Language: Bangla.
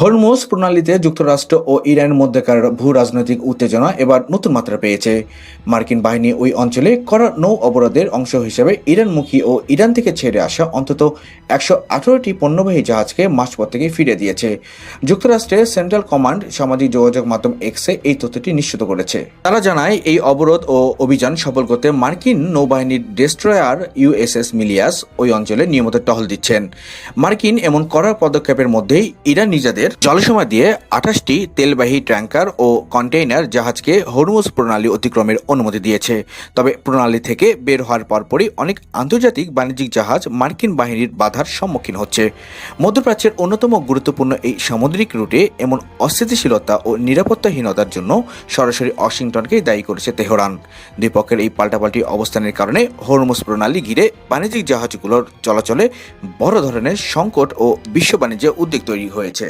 হরমুজ প্রণালীতে যুক্তরাষ্ট্র ও ইরানের মধ্যেকার ভূ রাজনৈতিক উত্তেজনা এবার নতুন মাত্রা পেয়েছে। মার্কিন বাহিনী ওই অঞ্চলে কড়া নৌ অবরোধের অংশ হিসেবে ইরানমুখী ও ইরান থেকে ছেড়ে আসা অন্তত 118টি পণ্যবাহী জাহাজকে মাঝপথ থেকে ফিরিয়ে দিয়েছে। যুক্তরাষ্ট্রের সেন্ট্রাল কমান্ড সামাজিক যোগাযোগ মাধ্যম এক্সে এই তথ্যটি নিশ্চিত করেছে। তারা জানায়, এই অবরোধ ও অভিযান সফল করতে মার্কিন নৌবাহিনীর ডেস্ট্রয়ার ইউএসএস মিলিয়াস ওই অঞ্চলে নিয়মিত টহল দিচ্ছেন। মার্কিন এমন কড়া পদক্ষেপের মধ্যেই ইরান নিজেদের জলসীমা দিয়ে 28টি তেলবাহী ট্যাঙ্কার ও কন্টেইনার জাহাজকে হরমুজ প্রণালী অতিক্রমের অনুমতি দিয়েছে। তবে প্রণালী থেকে বের হওয়ার পরপরই অনেক আন্তর্জাতিক বাণিজ্যিক জাহাজ মার্কিন বাহিনীর বাধার সম্মুখীন হচ্ছে। মধ্যপ্রাচ্যের অন্যতম গুরুত্বপূর্ণ এই সামুদ্রিক রুটে এমন অস্থিতিশীলতা ও নিরাপত্তাহীনতার জন্য সরাসরি ওয়াশিংটনকেই দায়ী করেছে তেহরান। দুই পক্ষের এই পাল্টাপাল্টি অবস্থানের কারণে হরমুজ প্রণালী ঘিরে বাণিজ্যিক জাহাজগুলোর চলাচলে বড় ধরনের সংকট ও বিশ্ব বাণিজ্যে উদ্বেগ তৈরি হয়েছে।